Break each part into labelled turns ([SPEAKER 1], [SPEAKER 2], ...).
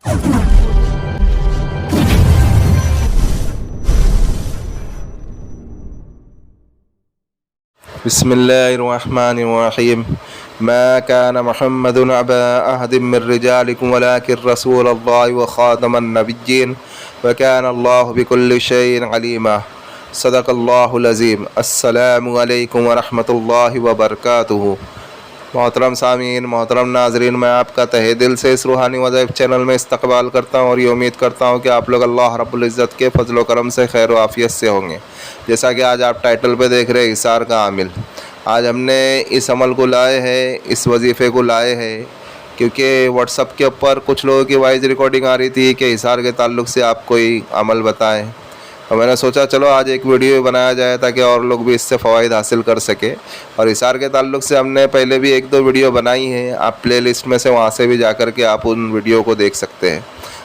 [SPEAKER 1] بسم الله الرحمن الرحيم. ما كان محمد أبا أحد من رجالكم ولكن رسول الله وخاتم النبيين وكان الله بكل شيء عليما. صدق الله العظيم. السلام علیکم ورحمۃ اللہ وبرکاتہ. محترم سامعین، محترم ناظرین، میں آپ کا تہہ دل سے اس روحانی وظائف چینل میں استقبال کرتا ہوں اور یہ امید کرتا ہوں کہ آپ لوگ اللہ رب العزت کے فضل و کرم سے خیر و عافیت سے ہوں گے. جیسا کہ آج آپ ٹائٹل پہ دیکھ رہے ہیں احصار کا عامل. آج ہم نے اس عمل کو لائے ہیں، اس وظیفے کو لائے ہیں کیونکہ واٹس ایپ کے اوپر کچھ لوگوں کی وائس ریکارڈنگ آ رہی تھی کہ احصار کے تعلق سے آپ کوئی عمل بتائیں، اور میں نے سوچا چلو آج ایک ویڈیو بنایا جائے تاکہ اور لوگ بھی اس سے فوائد حاصل کر سکے. اور احصار کے تعلق سے ہم نے پہلے بھی ایک دو ویڈیو بنائی ہیں، آپ پلے لسٹ میں سے وہاں سے بھی جا کر کے آپ ان ویڈیو کو دیکھ سکتے ہیں.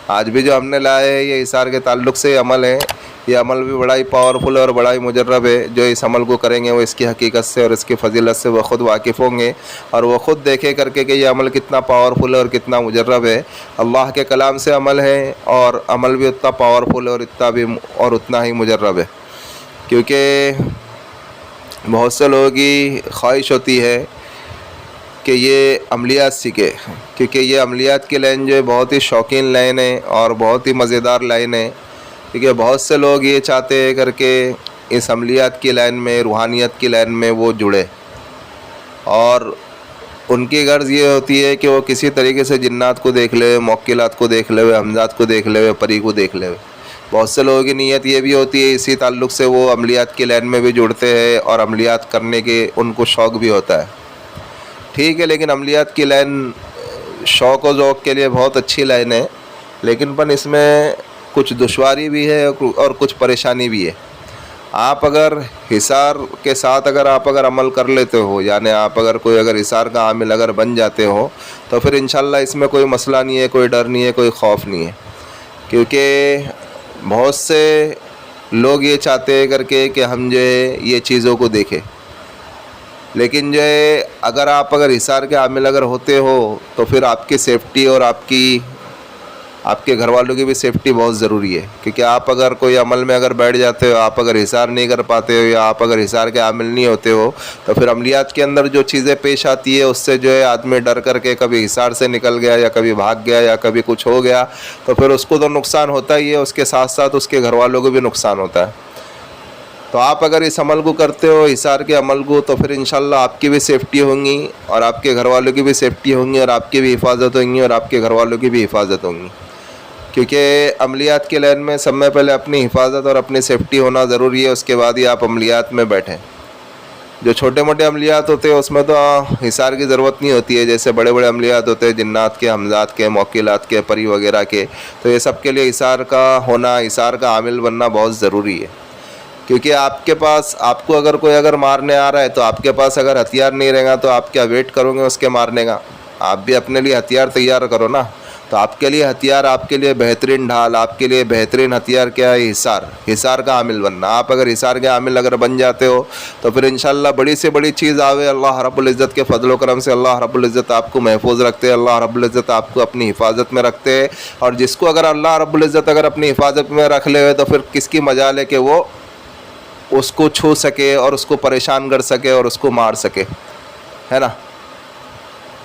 [SPEAKER 1] آج بھی جو ہم نے لائے ہیں یہ احصار کے تعلق سے عمل ہے. یہ عمل بھی بڑا ہی پاورفل اور بڑا ہی مجرب ہے. جو اس عمل کو کریں گے وہ اس کی حقیقت سے اور اس کی فضیلت سے وہ خود واقف ہوں گے اور وہ خود دیکھے کر کے کہ یہ عمل کتنا پاورفل ہے اور کتنا مجرب ہے. اللہ کے کلام سے عمل ہے اور عمل بھی اتنا پاورفل ہے اور اتنا ہی مجرب ہے. کیونکہ بہت سے لوگوں کی خواہش ہوتی ہے کہ یہ عملیات سیکھے، کیونکہ یہ عملیات کی لائن جو ہے بہت ہی شوقین لائن ہے اور بہت ہی مزیدار لائن ہے. کیونکہ بہت سے لوگ یہ چاہتے ہیں کر کے اس عملیات کی لائن میں، روحانیت کی لائن میں وہ جڑے، اور ان کی غرض یہ ہوتی ہے کہ وہ کسی طریقے سے جنات کو دیکھ لے، موکلات کو دیکھ لے، حمزات کو دیکھ لے، پری کو دیکھ لے. بہت سے لوگوں کی نیت یہ بھی ہوتی ہے، اسی تعلق سے وہ عملیات کی لائن میں بھی جڑتے ہیں اور عملیات کرنے کے ان کو شوق بھی ہوتا ہے. ٹھیک ہے، لیکن عملیات کی لائن شوق و ذوق کے لیے بہت اچھی لائن ہے، لیکن اس میں کچھ دشواری بھی ہے اور کچھ پریشانی بھی ہے. آپ اگر حصار کے ساتھ اگر عمل کر لیتے ہو، یعنی آپ اگر حصار کا عامل اگر بن جاتے ہو تو پھر انشاءاللہ اس میں کوئی مسئلہ نہیں ہے، کوئی ڈر نہیں ہے، کوئی خوف نہیں ہے. کیونکہ بہت سے لوگ یہ چاہتے ہیں کر کے کہ ہم جو ہے یہ چیزوں کو دیکھیں، لیکن جو ہے آپ حصار کے عامل ہوتے ہو تو پھر آپ کی سیفٹی اور آپ کے گھر والوں کی بھی سیفٹی بہت ضروری ہے. کیونکہ آپ اگر کوئی عمل میں بیٹھ جاتے ہو، آپ حصار نہیں کر پاتے ہو یا آپ حصار کے عامل نہیں ہوتے ہو تو پھر عملیات کے اندر جو چیزیں پیش آتی ہے اس سے جو ہے آدمی ڈر کر کے کبھی حصار سے نکل گیا یا کبھی بھاگ گیا یا کبھی کچھ ہو گیا تو پھر اس کو تو نقصان ہوتا ہی ہے، اس کے ساتھ ساتھ اس کے گھر والوں کو بھی نقصان ہوتا ہے. تو آپ اس عمل کو کرتے ہو، حصار کے عمل کو، تو پھر انشاءاللہ آپ کی بھی سیفٹی ہوں گی اور آپ کے گھر والوں کی بھی سیفٹی ہوں گی اور آپ کی بھی حفاظت ہوں گی اور آپ کے گھر والوں کی بھی حفاظت ہوں گی. کیونکہ عملیات کے لائن میں سب میں پہلے اپنی حفاظت اور اپنی سیفٹی ہونا ضروری ہے، اس کے بعد ہی آپ عملیات میں بیٹھیں. جو چھوٹے موٹے عملیات ہوتے ہیں اس میں تو حصار کی ضرورت نہیں ہوتی ہے، جیسے بڑے بڑے عملیات ہوتے ہیں جنات کے، حمزات کے، موکلات کے، پری وغیرہ کے، تو یہ سب کے لیے حصار کا ہونا، حصار کا عامل بننا بہت ضروری ہے. کیونکہ آپ کے پاس آپ کو کوئی مارنے آ رہا ہے تو آپ کے پاس ہتھیار نہیں رہے گا تو آپ کیا ویٹ کرو گے اس کے مارنے کا؟ آپ بھی اپنے لیے ہتھیار تیار کرو نا. تو آپ کے لیے ہتھیار، آپ کے لیے بہترین ڈھال، آپ کے لیے بہترین ہتھیار کیا ہے؟ حصار کا عامل بننا. آپ حصار کے عامل بن جاتے ہو تو پھر انشاءاللہ بڑی سے بڑی چیز آوے، اللہ رب العزت کے فضل و کرم سے اللہ رب العزت آپ کو محفوظ رکھتے ہیں، اللہ رب العزت آپ کو اپنی حفاظت میں رکھتے ہیں. اور جس کو اللہ رب العزت اپنی حفاظت میں رکھ لے تو پھر کس کی مجال ہے کہ وہ اس کو چھو سکے اور اس کو پریشان کر سکے اور اس کو مار سکے، ہے نا.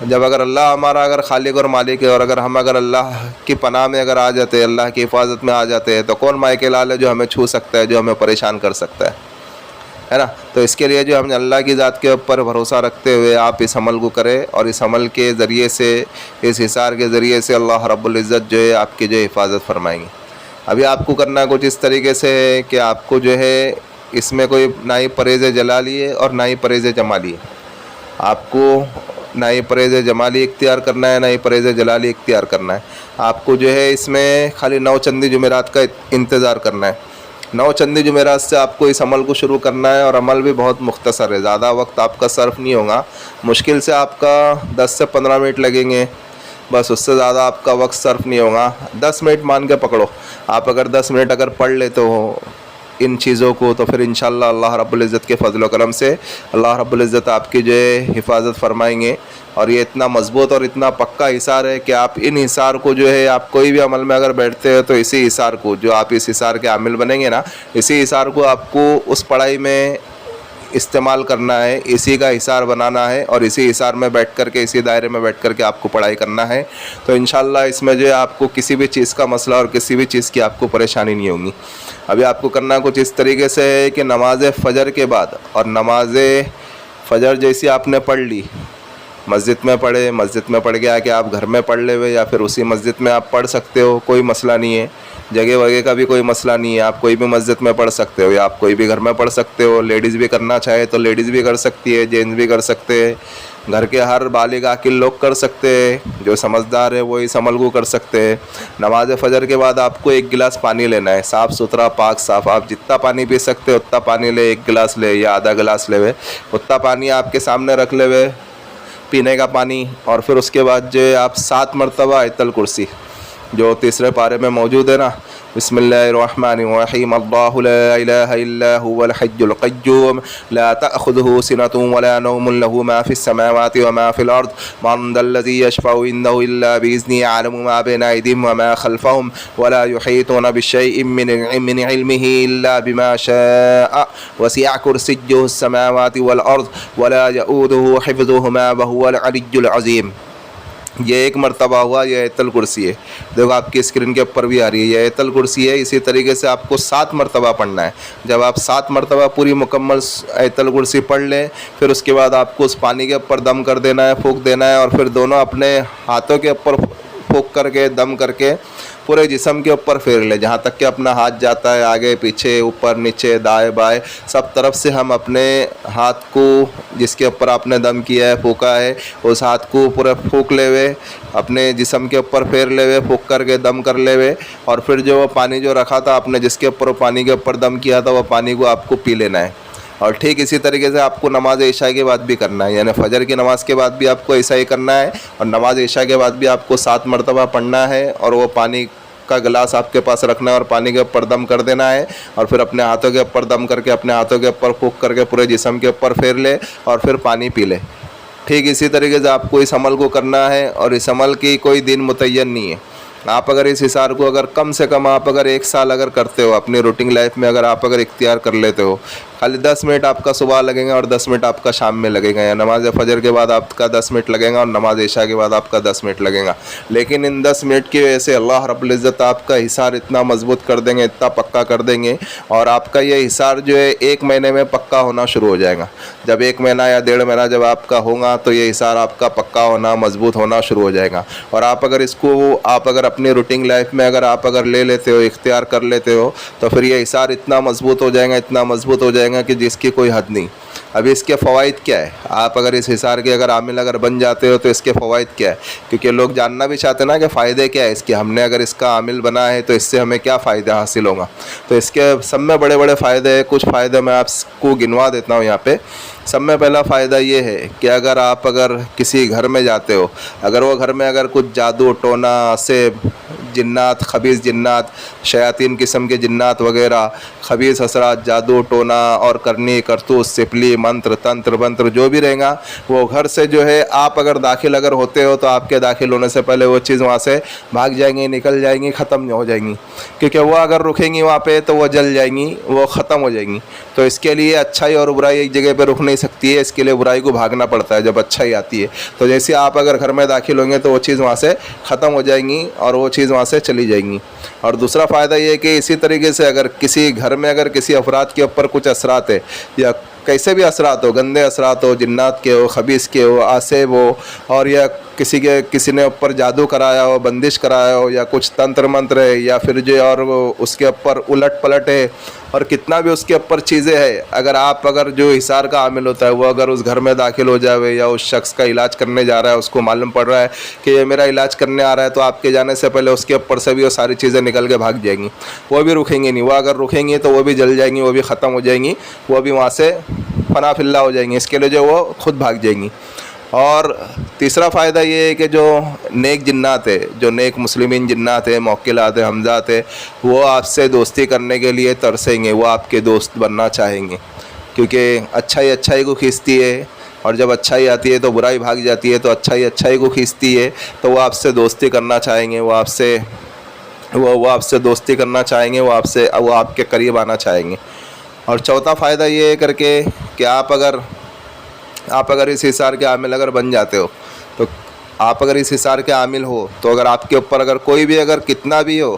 [SPEAKER 1] جب اللہ ہمارا خالق اور مالک ہے اور ہم اللہ کی پناہ میں آ جاتے ہیں، اللہ کی حفاظت میں آ جاتے ہیں، تو کون مائے کے لال ہے جو ہمیں چھو سکتا ہے، جو ہمیں پریشان کر سکتا ہے نا. تو اس کے لیے جو ہم اللہ کی ذات کے اوپر بھروسہ رکھتے ہوئے آپ اس عمل کو کریں اور اس عمل کے ذریعے سے، اس حصار کے ذریعے سے اللہ رب العزت جو ہے آپ کی جو حفاظت فرمائیں گے. ابھی آپ کو کرنا کچھ اس طریقے سے ہے کہ آپ کو جو ہے اس میں کوئی نہ ہی پرہیز جلالی ہے اور نہ ہی پرہیز جمالی ہے. آپ کو نہ ہی پرہیز جمالی اختیار کرنا ہے، نہ ہی پرہیز جلالی اختیار کرنا ہے. آپ کو جو ہے اس میں خالی 9 چندی جمعرات کا انتظار کرنا ہے. 9 چندی جمعرات سے آپ کو اس عمل کو شروع کرنا ہے اور عمل بھی بہت مختصر ہے، زیادہ وقت آپ کا صرف نہیں ہوگا. مشکل سے آپ کا 10 سے 15 منٹ لگیں گے، بس اس سے زیادہ آپ کا وقت صرف نہیں ہوگا. 10 منٹ مان کے پکڑو. آپ 10 منٹ پڑھ لیتے ہو ان چیزوں کو تو پھر انشاءاللہ اللہ رب العزت کے فضل و کرم سے اللہ رب العزت آپ کی جو ہے حفاظت فرمائیں گے. اور یہ اتنا مضبوط اور اتنا پکا حصار ہے کہ آپ ان حصار کو جو ہے آپ کوئی بھی عمل میں اگر بیٹھتے ہو تو اسی حصار کو جو آپ اس حصار کے عامل بنیں گے نا, اسی حصار کو آپ کو اس پڑھائی میں استعمال کرنا ہے, اسی کا حصار بنانا ہے اور اسی حصار میں بیٹھ کر کے اسی دائرے میں بیٹھ کر کے آپ کو پڑھائی کرنا ہے. تو انشاءاللہ اس میں جو ہے آپ کو کسی بھی چیز کا مسئلہ اور کسی بھی چیز کی آپ کو پریشانی نہیں ہوگی. ابھی آپ کو کرنا کچھ اس طریقے سے ہے کہ نماز فجر کے بعد اور نماز فجر جیسی آپ نے پڑھ لی, مسجد میں پڑھے, مسجد میں پڑھ کے آ کے آپ گھر میں پڑھ لے ہوئے یا پھر اسی مسجد میں آپ پڑھ سکتے ہو, کوئی مسئلہ نہیں ہے. جگہ وگہ کا بھی کوئی مسئلہ نہیں ہے, آپ کوئی بھی مسجد میں پڑھ سکتے ہو یا آپ کوئی بھی گھر میں پڑھ سکتے ہو. لیڈیز بھی کرنا چاہے تو لیڈیز بھی کر سکتی ہے, جینٹس بھی کر سکتے ہیں, گھر کے ہر بالغ عاقل لوگ کر سکتے ہیں, جو سمجھدار ہے وہی اس عمل کو کر سکتے ہیں. نماز فجر کے بعد آپ کو 1 گلاس پانی لینا ہے, صاف ستھرا پاک صاف. آپ جتنا پانی پی سکتے ہو اتنا پانی لے, 1 گلاس لے یا آدھا گلاس لے ہوئے, اتنا پانی آپ کے سامنے رکھ لے ہوئے پینے کا پانی. اور پھر اس کے بعد جو ہے آپ 7 مرتبہ آیت الکرسی جو تیسرے پارے میں موجود ہے نا, بسم اللہ الرحمن الرحیم, اللہ لا الہ الا هو الحی القیوم لا تأخذه سنة ولا نوم له ما في السماوات وما في الارض من ذا الذي يشفع عنده الا باذنه يعلم ما بين ايديهم وما خلفهم ولا يحيطون بشيء من علمه الا بما شاء وسع كرسيه السماوات والارض ولا يؤوده حفظهما وهو العلي العظيم. یہ 1 مرتبہ ہوا, یہ آیت الکرسی ہے. دیکھو آپ کی اسکرین کے اوپر بھی آ رہی ہے, یہ آیت الکرسی ہے. اسی طریقے سے آپ کو 7 مرتبہ پڑھنا ہے. جب آپ 7 مرتبہ پوری مکمل آیت الکرسی پڑھ لیں, پھر اس کے بعد آپ کو اس پانی کے اوپر دم کر دینا ہے, پھونک دینا ہے, اور پھر دونوں اپنے ہاتھوں کے اوپر پھونک کر کے دم کر کے پورے جسم کے اوپر پھیر لے, جہاں تک کہ اپنا ہاتھ جاتا ہے, آگے پیچھے اوپر نیچے دائیں بائیں سب طرف سے ہم اپنے ہاتھ کو جس کے اوپر آپ نے دم کیا ہے پھونکا ہے اس ہاتھ کو پورا پھونک لے ہوئے اپنے جسم کے اوپر پھیر لے ہوئے, پھونک کر کے دم کر لے ہوئے. اور پھر جو وہ پانی جو رکھا تھا آپ نے جس کے اوپر پانی کے اوپر دم کیا تھا, وہ پانی کو آپ کو پی لینا ہے. اور ٹھیک اسی طریقے سے آپ کو نماز عشاء کے بعد بھی کرنا ہے, یعنی فجر کی نماز کے بعد بھی آپ کو ایسا ہی کرنا ہے, اور نماز عشاء کے بعد بھی آپ کو 7 مرتبہ پڑھنا ہے. اور وہ پانی کا گلاس آپ کے پاس رکھنا ہے اور پانی کے اوپر دم کر دینا ہے, اور پھر اپنے ہاتھوں کے اوپر دم کر کے اپنے ہاتھوں کے اوپر پھونک کر کے پورے جسم کے اوپر پھیر لے اور پھر پانی پی لے. ٹھیک اسی طریقے سے آپ کو اس عمل کو کرنا ہے, اور اس عمل کی کوئی دن متعین نہیں ہے. آپ اگر اس حصار کو اگر کم سے کم آپ اگر 1 سال اگر کرتے ہو اپنی روٹین لائف میں, اگر آپ اگر اختیار کر لیتے ہو, خالی 10 منٹ آپ کا صبح لگیں گا اور 10 منٹ آپ کا شام میں لگے گا, یا نماز فجر کے بعد آپ کا 10 منٹ لگے گا اور نماز عشاء کے بعد آپ کا 10 منٹ لگے گا. لیکن ان 10 منٹ کی وجہ سے اللہ رب العزت آپ کا حصار اتنا مضبوط کر دیں گے, اتنا پکا کر دیں گے, اور آپ کا یہ حصار جو ہے 1 مہینے میں پکا ہونا شروع ہو جائے گا. جب 1 مہینہ یا 1.5 مہینہ جب آپ کا ہوگا تو یہ حصار آپ کا پکا ہونا مضبوط ہونا شروع ہو جائے گا. اور آپ اگر اس کو آپ اگر اپنی روٹین لائف میں اگر آپ اگر لے لیتے ہو, اختیار کر لیتے ہو, تو پھر یہ حصار اتنا مضبوط ہو جائے گا, اتنا مضبوط ہو جائے گا کہ جس کی کوئی حد نہیں. ابھی اس کے فوائد کیا ہے, آپ اگر اس حصار کے اگر عامل اگر بن جاتے ہو تو اس کے فوائد کیا ہے, کیونکہ لوگ جاننا بھی چاہتے ہیں نا کہ فائدے کیا ہے اس کے, ہم نے اگر اس کا عامل بنا ہے تو اس سے ہمیں کیا فائدہ حاصل ہوگا. تو اس کے سب میں بڑے بڑے فائدے ہیں. کچھ فائدے میں آپ کو گنوا دیتا ہوں یہاں پہ. سب میں پہلا فائدہ یہ ہے کہ اگر آپ اگر کسی گھر میں جاتے ہو, اگر وہ گھر میں اگر کچھ جادو ٹونا سے جنات, خبیث جنات, شیاطین قسم کے جنات وغیرہ, خبیث اثرات, جادو ٹونا اور کرنی کرتوت, سپلی, منتر, تنتر منتر جو بھی رہے گا, وہ گھر سے جو ہے آپ اگر داخل اگر ہوتے ہو تو آپ کے داخل ہونے سے پہلے وہ چیز وہاں سے بھاگ جائیں گی, نکل جائیں گی, ختم ہو جائیں گی. کیونکہ وہ اگر رکیں گی وہاں پہ تو وہ جل جائیں گی, وہ ختم ہو جائیں گی. تو اس کے لیے اچھائی اور برائی ایک جگہ پہ رک نہیں سکتی ہے, اس کے لیے برائی کو بھاگنا پڑتا ہے جب اچھائی آتی ہے. تو جیسے آپ اگر گھر میں داخل ہوں گے تو وہ چیز وہاں سے ختم ہو جائیں گی اور وہ چیز وہاں سے چلی جائیں گی. اور دوسرا فائدہ یہ ہے کہ اسی طریقے سے اگر کسی گھر میں اگر کسی افراد کے اوپر کچھ اثرات ہے, یا کیسے بھی اثرات ہو, گندے اثرات ہو, جنات کے ہو, خبیث کے ہو, آسیب ہو, اور یا کسی نے اوپر جادو کرایا ہو, بندش کرایا ہو, یا کچھ تنتر منتر ہے, یا پھر جو اور وہ اس کے اوپر الٹ پلٹ ہے, اور کتنا بھی اس کے اوپر چیزیں ہے, اگر آپ اگر جو حصار کا عامل ہوتا ہے وہ اگر اس گھر میں داخل ہو جاوے, یا اس شخص کا علاج کرنے جا رہا ہے, اس کو معلوم پڑ رہا ہے کہ یہ میرا علاج کرنے آ رہا ہے, تو آپ کے جانے سے پہلے اس کے اوپر سے بھی وہ ساری چیزیں نکل کے بھاگ جائیں گی. وہ بھی رکیں گی نہیں, وہ اگر رکیں گی تو وہ بھی جل جائیں گی, وہ بھی ختم ہو جائیں گی, وہ بھی وہاں سے فنا فی اللہ ہو جائیں گی. اس کے لیے جو وہ خود بھاگ جائیں گی. اور تیسرا فائدہ یہ ہے کہ جو نیک جنات ہے، جو نیک مسلمین جنات ہیں، موکلات ہیں، حمزات ہیں، وہ آپ سے دوستی کرنے کے لیے ترسیں گے، وہ آپ کے دوست بننا چاہیں گے، کیونکہ اچھائی اچھائی کو کھینچتی ہے، اور جب اچھائی آتی ہے تو برائی بھاگ جاتی ہے، تو اچھائی اچھائی کو کھینچتی ہے، تو وہ آپ سے دوستی کرنا چاہیں گے، وہ آپ سے دوستی کرنا چاہیں گے، وہ آپ کے قریب آنا چاہیں گے۔ اور چوتھا فائدہ یہ ہے کر کے کہ آپ اگر اس حصار کے عامل اگر بن جاتے ہو، تو آپ اگر اس حصار کے عامل ہو تو اگر آپ کے اوپر اگر کوئی بھی اگر کتنا بھی ہو،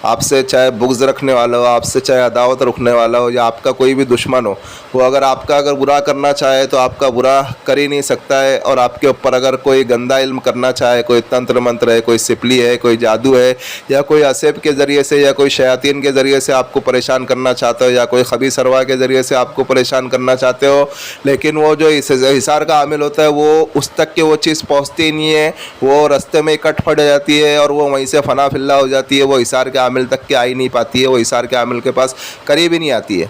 [SPEAKER 1] آپ سے چاہے بغض رکھنے والا ہو، آپ سے چاہے عداوت رکھنے والا ہو، یا آپ کا کوئی بھی دشمن ہو، وہ اگر آپ کا اگر برا کرنا چاہے تو آپ کا برا کر ہی نہیں سکتا ہے۔ اور آپ کے اوپر اگر کوئی گندا علم کرنا چاہے، کوئی تنتر منتر ہے، کوئی سپلی ہے، کوئی جادو ہے، یا کوئی اسیب کے ذریعے سے یا کوئی شیاطین کے ذریعے سے آپ کو پریشان کرنا چاہتے ہو، یا کوئی خبیث ارواح کے ذریعے سے آپ کو پریشان کرنا چاہتے ہو، لیکن وہ جو اس حصار کا عامل ہوتا ہے وہ اس تک کہ وہ چیز پہنچتی نہیں ہے، وہ رستے میں کٹ پھٹ جاتی ہے، اور وہ وہیں سے فنا فی اللہ ہو جاتی ہے، وہ حصار کے عامل تک کے آ ہی نہیں پاتی ہے، وہ حصار کے عامل کے پاس قریب ہی نہیں آتی ہے۔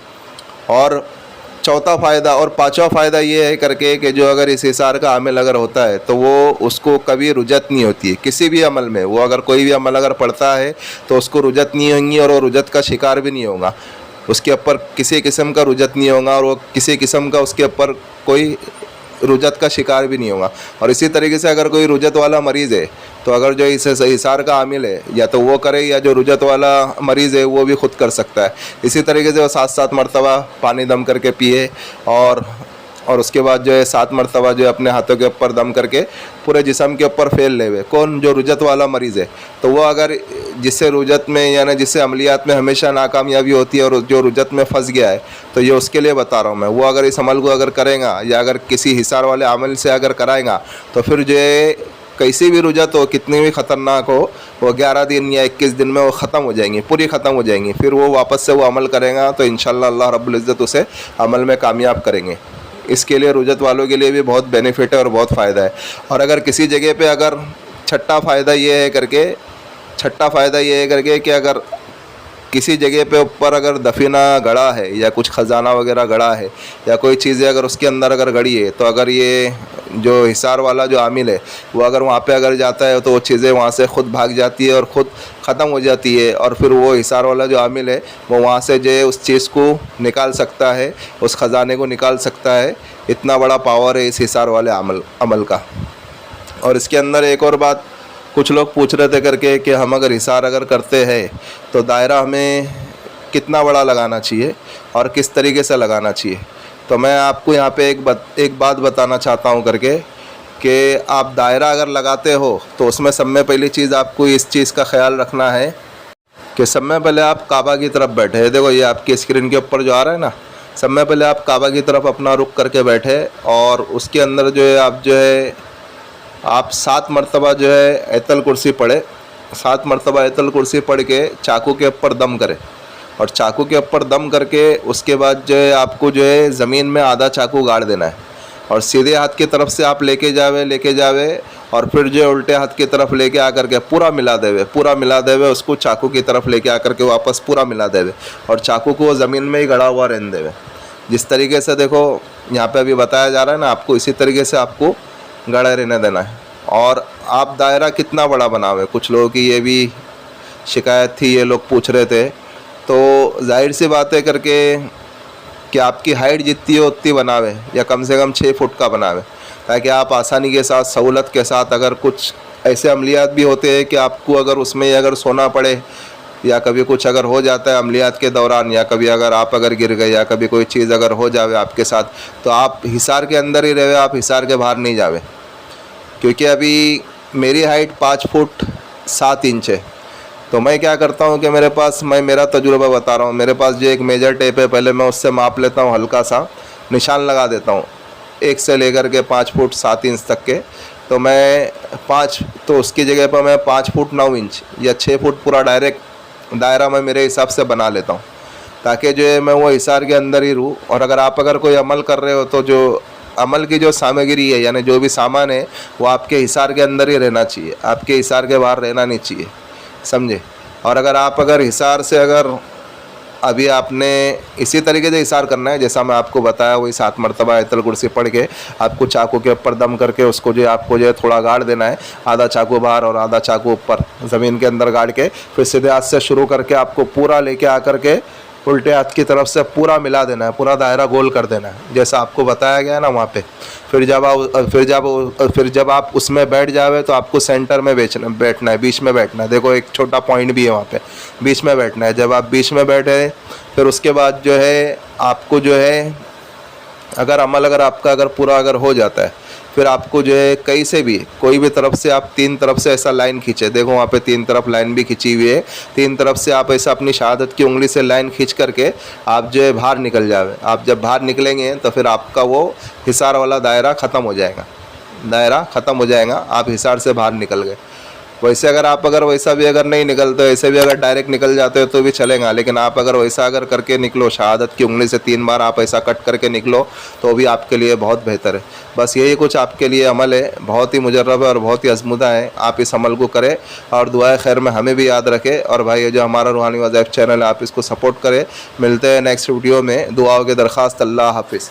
[SPEAKER 1] اور چوتھا فائدہ اور پانچواں فائدہ یہ ہے کر کے کہ جو اگر اس حصار کا عامل اگر ہوتا ہے تو وہ اس کو کبھی رجت نہیں ہوتی ہے کسی بھی عمل میں، وہ اگر کوئی بھی عمل اگر پڑھتا ہے تو اس کو رجت نہیں ہوں گی، اور وہ رجت کا شکار بھی نہیں ہوگا، اس کے اوپر کسی قسم کا رجت نہیں ہوگا، اور وہ کسی قسم کا اس کے اوپر کوئی رجت کا شکار بھی نہیں ہوگا۔ اور اسی طریقے سے اگر کوئی رجت والا مریض ہے تو اگر جو اس حصار کا عامل ہے یا تو وہ کرے، یا جو رجت والا مریض ہے وہ بھی خود کر سکتا ہے۔ اسی طریقے سے وہ 7 مرتبہ پانی دم کر کے پیے، اور اس کے بعد جو ہے 7 مرتبہ جو ہے اپنے ہاتھوں کے اوپر دم کر کے پورے جسم کے اوپر پھیل لے ہوئے۔ کون؟ جو رجت والا مریض ہے، تو وہ اگر جس سے رجت میں یعنی جس سے عملیات میں ہمیشہ ناکامیابی ہوتی ہے، اور جو رجت میں پھنس گیا ہے، تو یہ اس کے لیے بتا رہا ہوں میں، وہ اگر اس عمل کو اگر کرے گا، یا اگر کسی حصار والے عمل سے اگر کرائے گا، تو پھر جو ہے کیسی بھی رجت ہو، کتنی بھی خطرناک ہو، وہ 11 دن یا 21 دن میں وہ ختم ہو جائیں گی، پوری ختم ہو جائیں گی۔ پھر وہ واپس سے وہ عمل کرے گا تو انشاءاللہ اللہ رب العزت اسے عمل میں کامیاب کریں گے۔ اس کے لیے رجت والوں کے لیے بھی بہت بینیفٹ ہے اور بہت فائدہ ہے۔ اور اگر کسی جگہ پہ اگر چھٹا فائدہ یہ ہے کر کے کہ اگر کسی جگہ پہ اوپر اگر دفینہ گڑا ہے، یا کچھ خزانہ وغیرہ گڑا ہے، یا کوئی چیزیں اگر اس کے اندر اگر گڑی ہے، تو اگر یہ جو حصار والا جو عامل ہے وہ اگر وہاں پہ اگر جاتا ہے تو وہ چیزیں وہاں سے خود بھاگ جاتی ہے اور خود ختم ہو جاتی ہے، اور پھر وہ حصار والا جو عامل ہے وہ وہاں سے جو ہے اس چیز کو نکال سکتا ہے، اس خزانے کو نکال سکتا ہے۔ اتنا بڑا پاور ہے اس حصار والے عمل کا۔ اور اس کے اندر ایک اور بات کچھ لوگ پوچھ رہے تھے کر کے کہ ہم اگر حصار اگر کرتے ہیں تو دائرہ ہمیں کتنا بڑا لگانا چاہیے اور کس طریقے سے لگانا چاہیے۔ تو میں آپ کو یہاں پہ ایک بات بتانا چاہتا ہوں کر کے کہ آپ دائرہ اگر لگاتے ہو تو اس میں سب میں پہلی چیز آپ کو اس چیز کا خیال رکھنا ہے کہ سب میں پہلے آپ کعبہ کی طرف بیٹھے، دیکھو یہ آپ کی اسکرین کے اوپر جو آ رہا ہے نا، سب میں پہلے آپ کعبہ کی طرف اپنا رخ کر کے بیٹھے، اور اس کے اندر جو ہے آپ 7 مرتبہ جو ہے آیت الکرسی پڑھے، 7 مرتبہ آیت الکرسی پڑھ کے چاقو کے اوپر دم کرے، اور چاقو کے اوپر دم کر کے اس کے بعد جو ہے آپ کو جو ہے زمین میں آدھا چاقو گاڑ دینا ہے، اور سیدھے ہاتھ کی طرف سے آپ لے کے جاوے، اور پھر جو ہے الٹے ہاتھ کی طرف لے کے آ کر کے پورا ملا دے ہوئے اس کو چاقو کی طرف لے کے آ کر کے واپس پورا ملا دے ہوئے، اور چاقو کو وہ زمین میں ہی گڑا ہوا رہنے دے ہوئے۔ جس طریقے سے دیکھو یہاں پہ ابھی بتایا جا رہا ہے نا آپ کو، اسی طریقے سے آپ کو گڑے رہنے دینا ہے۔ اور آپ دائرہ کتنا بڑا بناوے، کچھ لوگوں کی یہ بھی شکایت تھی، یہ لوگ پوچھ رہے تھے، تو ظاہر سی بات ہے کر کے کہ آپ کی ہائٹ جتنی ہے اتنی بناوے، یا کم سے کم 6 فٹ کا بناوے، تاکہ آپ آسانی کے ساتھ سہولت کے ساتھ، اگر کچھ ایسے عملیات بھی ہوتے ہیں کہ آپ کو اگر اس میں اگر سونا پڑے، یا کبھی کچھ اگر ہو جاتا ہے عملیات کے دوران، یا کبھی اگر آپ گر گئے، یا کبھی کوئی چیز اگر ہو جاوے آپ کے ساتھ، تو آپ حصار کے اندر ہی رہے، آپ حصار کے باہر نہیں جاوے، کیونکہ ابھی میری ہائٹ 5 فٹ 7 انچ ہے۔ تو میں کیا کرتا ہوں کہ میرا تجربہ بتا رہا ہوں، میرے پاس جو ایک میجر ٹیپ ہے، پہلے میں اس سے ماپ لیتا ہوں، ہلکا سا نشان لگا دیتا ہوں 1 سے لے کر کے 5 فٹ 7 انچ تک کے، تو اس کی جگہ پر میں 5 فٹ 9 انچ یا 6 فٹ پورا ڈائریکٹ دائرہ میں میرے حساب سے بنا لیتا ہوں، تاکہ جو ہے میں وہ حصار کے اندر ہی رہوں۔ اور اگر کوئی عمل کر رہے ہو تو جو عمل کی جو سامگری ہے، یعنی جو بھی سامان ہے، وہ آپ کے حصار کے اندر ہی رہنا چاہیے، آپ کے حصار کے باہر رہنا نہیں چاہیے، سمجھے۔ اور اگر حصار سے ابھی آپ نے اسی طریقے سے اثار کرنا ہے جیسا میں آپ کو بتایا، وہی 7 مرتبہ آیت الکرسی پڑھ کے آپ کو چاقو کے اوپر دم کر کے اس کو جو ہے آپ کو جو ہے تھوڑا گاڑ دینا ہے، آدھا چاقو باہر اور آدھا چاقو اوپر زمین کے اندر گاڑ کے، پھر سیدھے ہاتھ سے شروع کر کے آپ کو پورا لے کے آ کر کے الٹے ہاتھ کی طرف سے پورا ملا دینا ہے، پورا دائرہ گول کر دینا ہے جیسا آپ کو بتایا گیا ہے نا وہاں پہ۔ پھر جب آپ اس میں بیٹھ جاوے تو آپ کو سینٹر میں بیٹھنا ہے، بیچ میں بیٹھنا ہے۔ دیکھو ایک چھوٹا پوائنٹ بھی ہے وہاں پہ، بیچ میں بیٹھنا ہے۔ جب آپ بیچ میں بیٹھے پھر اس کے بعد جو ہے آپ کو جو ہے اگر آپ کا پورا ہو جاتا ہے، پھر آپ کو جو ہے کہیں سے بھی کوئی بھی طرف سے آپ 3 طرف سے ایسا لائن کھینچے، دیکھو وہاں پہ 3 طرف لائن بھی کھینچی ہوئی ہے، 3 طرف سے آپ ایسا اپنی شہادت کی انگلی سے لائن کھینچ کر کے آپ جو ہے باہر نکل جاوے۔ آپ جب باہر نکلیں گے تو پھر آپ کا وہ حصار والا دائرہ ختم ہو جائے گا، دائرہ ختم ہو جائے گا، آپ حصار سے باہر نکل گئے۔ ویسے آپ ویسا بھی نہیں نکلتے، ایسے بھی ڈائریکٹ نکل جاتے ہو تو بھی چلے گا، لیکن آپ ویسا کر کے نکلو، شہادت کی انگلی سے 3 بار آپ ایسا کٹ کر کے نکلو تو بھی آپ کے لیے بہت بہتر ہے۔ بس یہی کچھ آپ کے لیے عمل ہے، بہت ہی مجرب ہے اور بہت ہی آزمودہ ہے۔ آپ اس عمل کو کریں اور دعائے خیر میں ہمیں بھی یاد رکھے، اور بھائی یہ جو ہمارا روحانی وظائف چینل ہے آپ اس کو سپورٹ کریں۔ ملتے ہیں نیکسٹ ویڈیو میں، دعاؤں کی درخواست۔ اللہ حافظ۔